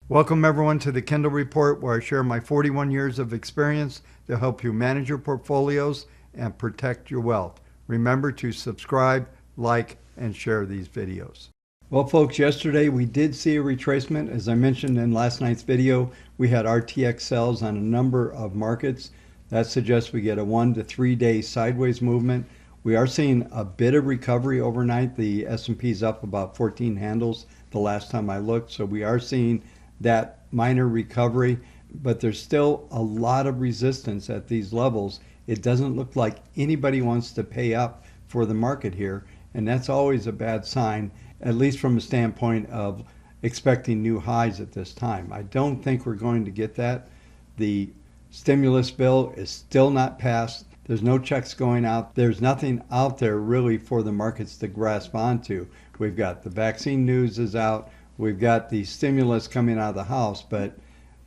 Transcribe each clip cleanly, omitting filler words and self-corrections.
Welcome everyone to the Kendall Report, where I share my 41 years of experience to help you manage your portfolios and protect your wealth. Remember to subscribe, like, and share these videos. Well, folks, yesterday we did see a retracement. As I mentioned in last night's video, we had RTX sells on a number of markets. That suggests we get a 1 to 3 day sideways movement. We are seeing a bit of recovery overnight. The S&P is up about 14 handles the last time I looked, so we are seeing that minor recovery, but there's still a lot of resistance at these levels. It doesn't look like anybody wants to pay up for the market here, and that's always a bad sign, at least from a standpoint of expecting new highs at this time. I don't think we're going to get that. The stimulus bill is still not passed. There's no checks going out. There's nothing out there really for the markets to grasp onto. We've got the vaccine news is out. We've got the stimulus coming out of the House, but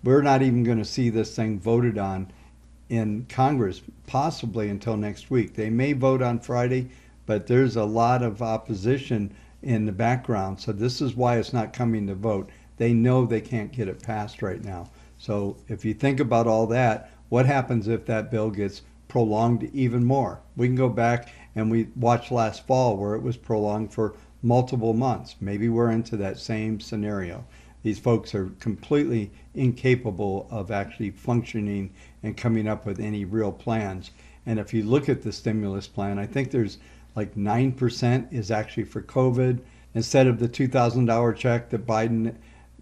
we're not even going to see this thing voted on in Congress possibly until next week. They may vote on Friday, but there's a lot of opposition in the background. So this is why it's not coming to vote. They know they can't get it passed right now. So if you think about all that, what happens if that bill gets prolonged even more? We can go back and we watched last fall where it was prolonged for multiple months. Maybe we're into that same scenario. These folks are completely incapable of actually functioning and coming up with any real plans. And if you look at the stimulus plan, I think there's like 9% is actually for COVID. Instead of the $2,000 check that Biden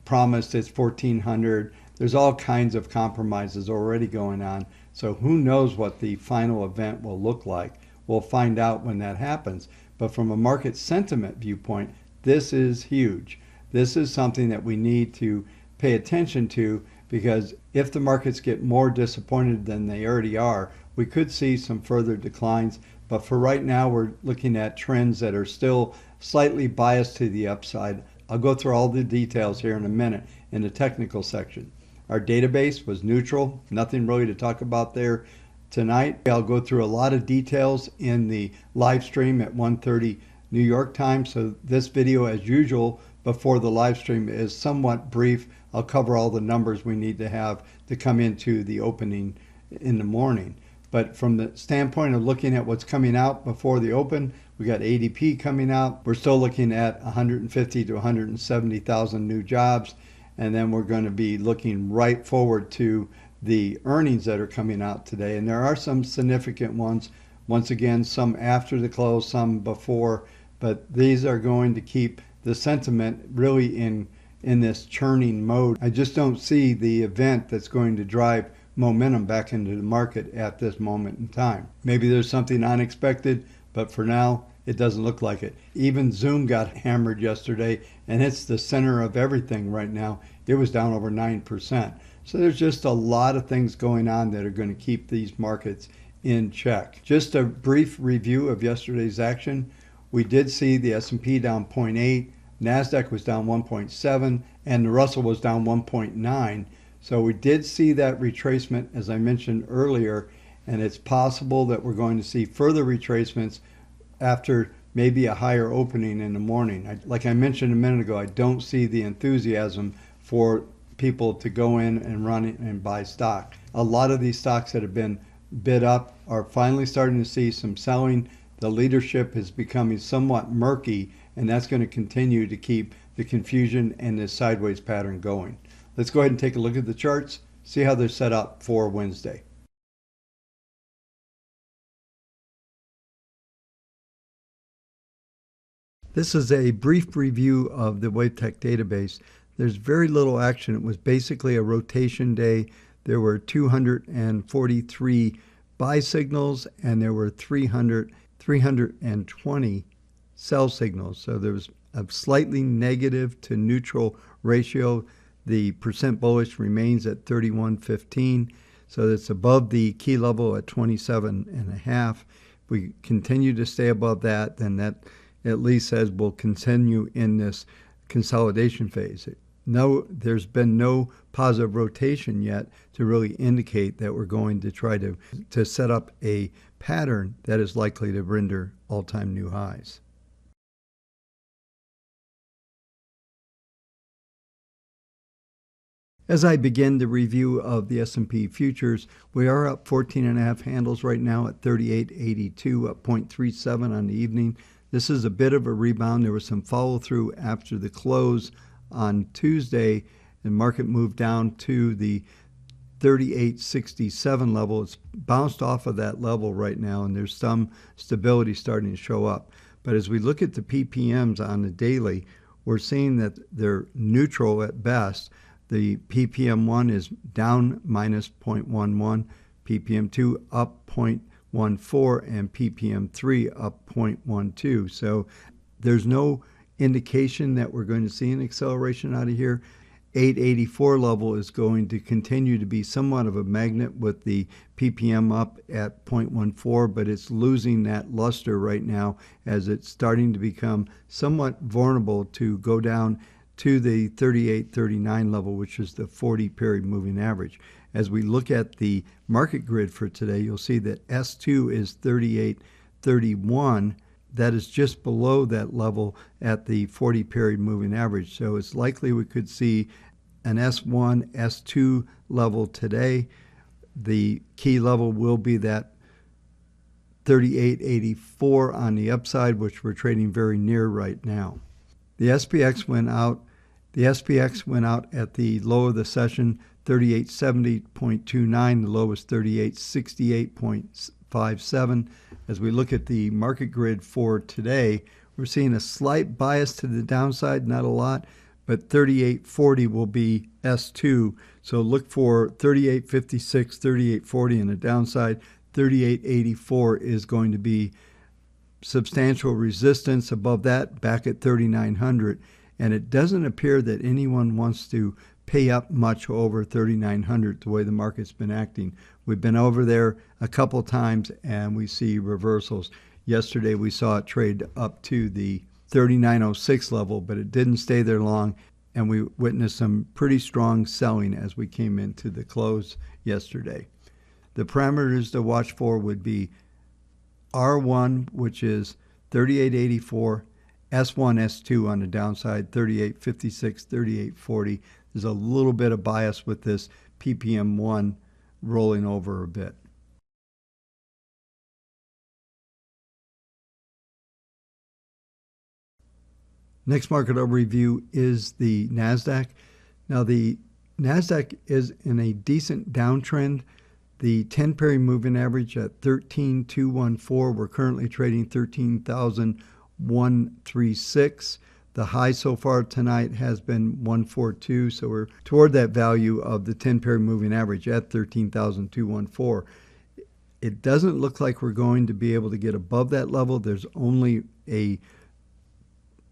promised, it's $1,400. There's all kinds of compromises already going on. So who knows what the final event will look like? We'll find out when that happens. But from a market sentiment viewpoint, this is huge. This is something that we need to pay attention to, because if the markets get more disappointed than they already are, we could see some further declines. But for right now, we're looking at trends that are still slightly biased to the upside. I'll go through all the details here in a minute in the technical section. Our database was neutral, nothing really to talk about there tonight. I'll go through a lot of details in the live stream at 1:30 New York time. So this video, as usual, before the live stream is somewhat brief. I'll cover all the numbers we need to have to come into the opening in the morning. But from the standpoint of looking at what's coming out before the open, we got ADP coming out. We're still looking at 150 to 170,000 new jobs. And then we're going to be looking right forward to the earnings that are coming out today. And there are some significant ones. Once again, some after the close, some before. But these are going to keep the sentiment really in this churning mode. I just don't see the event that's going to drive momentum back into the market at this moment in time. Maybe there's something unexpected, but for now, it doesn't look like it. Even Zoom got hammered yesterday, and it's the center of everything right now. It was down over 9%. So there's just a lot of things going on that are going to keep these markets in check. Just a brief review of yesterday's action. We did see the S&P down 0.8, NASDAQ was down 1.7, and the Russell was down 1.9. So we did see that retracement, as I mentioned earlier, and it's possible that we're going to see further retracements after maybe a higher opening in the morning. Like I mentioned a minute ago, I don't see the enthusiasm for people to go in and run and buy stock. A lot of these stocks that have been bid up are finally starting to see some selling. The leadership is becoming somewhat murky, and that's going to continue to keep the confusion and this sideways pattern going. Let's go ahead and take a look at the charts, see how they're set up for Wednesday. This is a brief review of the WaveTech Database. There's very little action. It was basically a rotation day. There were 243 buy signals, and there were 320 sell signals. So there was a slightly negative to neutral ratio. The percent bullish remains at 31.15. So it's above the key level at 27.5. If we continue to stay above that, then that at least says we'll continue in this consolidation phase. No, there's been no positive rotation yet to really indicate that we're going to try to set up a pattern that is likely to render all-time new highs. As I begin the review of the S&P futures, we are up 14.5 handles right now at 38.82, up 0.37 on the evening. This is a bit of a rebound. There was some follow-through after the close on Tuesday, and market moved down to the 38.67 level. It's bounced off of that level right now, and there's some stability starting to show up. But as we look at the PPMs on the daily, we're seeing that they're neutral at best. The PPM1 is down minus 0.11, PPM2 up 0.14, and PPM3 up 0.12. So there's no indication that we're going to see an acceleration out of here. 884 level is going to continue to be somewhat of a magnet with the PPM up at 0.14, but it's losing that luster right now as it's starting to become somewhat vulnerable to go down to the 38.39 level, which is the 40-period moving average. As we look at the market grid for today, you'll see that S2 is 38.31. That is just below that level at the 40-period moving average. So it's likely we could see an S1, S2 level today. The key level will be that 38.84 on the upside, which we're trading very near right now. The SPX went out. The SPX went out at the low of the session, 3870.29. The low was 3868.57. As we look at the market grid for today, we're seeing a slight bias to the downside, not a lot, but 3840 will be S2. So look for 3856, 3840 on the downside. 3884 is going to be substantial resistance. Above that, back at 3900. And it doesn't appear that anyone wants to pay up much over 3900 the way the market's been acting. We've been over there a couple times and we see reversals. Yesterday we saw it trade up to the 3906 level, but it didn't stay there long, and we witnessed some pretty strong selling as we came into the close yesterday. The parameters to watch for would be R1, which is 3884, S1, S2 on the downside, 3856, 3840. There's a little bit of bias with this PPM1 rolling over a bit. Next market overview is the NASDAQ. Now the NASDAQ is in a decent downtrend. The 10-period moving average at 13,214. We're currently trading 13,136. The high so far tonight has been 142, so we're toward that value of the 10-period moving average at 13,214. It doesn't look like we're going to be able to get above that level. There's only a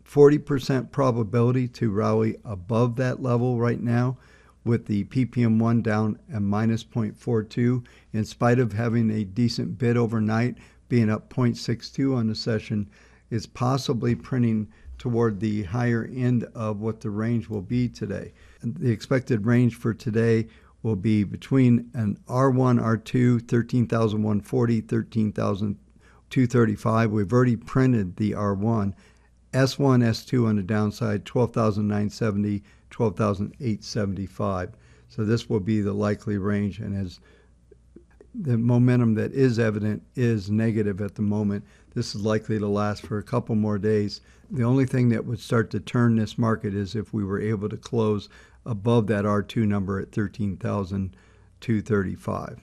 40% probability to rally above that level right now, with the PPM1 down at minus 0.42, in spite of having a decent bid overnight, being up 0.62 on the session, is possibly printing toward the higher end of what the range will be today. And the expected range for today will be between an R1, R2, 13,140, 13,235. We've already printed the R1. S1, S2 on the downside, 12,970, 12,875. So this will be the likely range, and as the momentum that is evident is negative at the moment, this is likely to last for a couple more days. The only thing that would start to turn this market is if we were able to close above that R2 number at 13,235.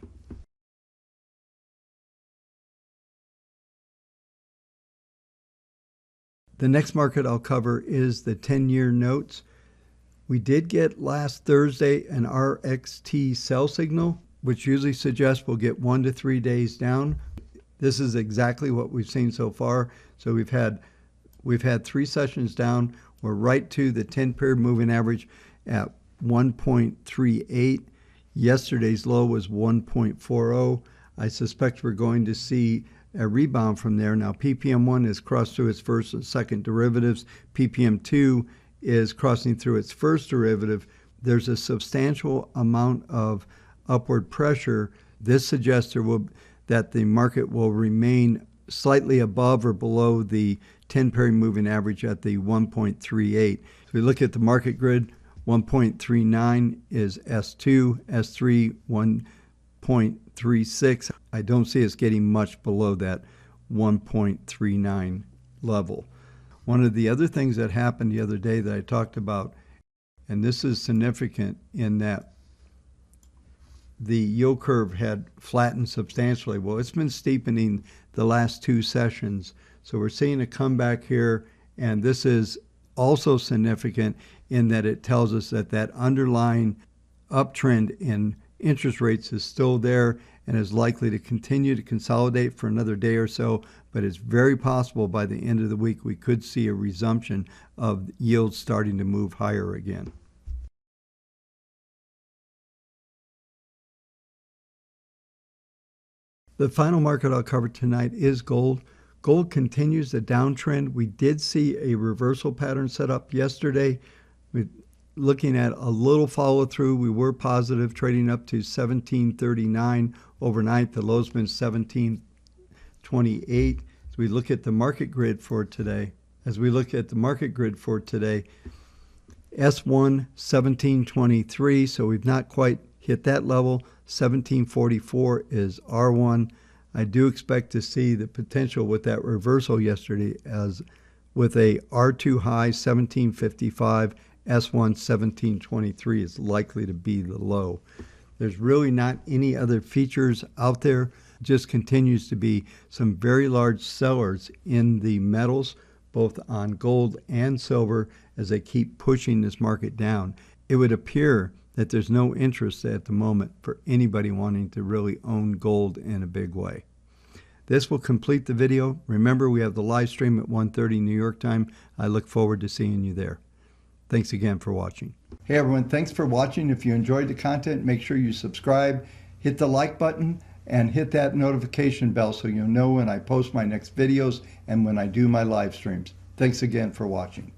The next market I'll cover is the 10-year notes. We did get last Thursday an RXT sell signal, which usually suggests we'll get 1 to 3 days down. This is exactly what we've seen so far. So we've had 3 sessions down. We're right to the 10-period moving average at 1.38. Yesterday's low was 1.40. I suspect we're going to see a rebound from there. Now, PPM1 has crossed through its first and second derivatives. PPM2 is crossing through its first derivative. There's a substantial amount of upward pressure. This suggests that the market will remain slightly above or below the 10-period moving average at the 1.38. If we look at the market grid, 1.39 is S2, S3 1.36. I don't see us getting much below that 1.39 level. One of the other things that happened the other day that I talked about, and this is significant in that the yield curve had flattened substantially. Well, it's been steepening the last two sessions. So we're seeing a comeback here, and this is also significant in that it tells us that that underlying uptrend in interest rates is still there and is likely to continue to consolidate for another day or so, but it's very possible by the end of the week we could see a resumption of yields starting to move higher again. The final market I'll cover tonight is gold. Gold continues the downtrend. We did see a reversal pattern set up yesterday. We're looking at a little follow through. We were positive, trading up to 1739 overnight. The low's been 1728. As we look at the market grid for today, S1 1723, so we've not quite hit that level. 1744 is R1. I do expect to see the potential with that reversal yesterday as with a R2 high 1755, S1 1723 is likely to be the low. There's really not any other features out there. Just continues to be some very large sellers in the metals, both on gold and silver, as they keep pushing this market down. It would appear that there's no interest at the moment for anybody wanting to really own gold in a big way. This will complete the video. Remember, we have the live stream at 1:30 New York time. I look forward to seeing you there. Thanks again for watching. Hey everyone, thanks for watching. If you enjoyed the content, make sure you subscribe, hit the like button, and hit that notification bell so you'll know when I post my next videos and when I do my live streams. Thanks again for watching.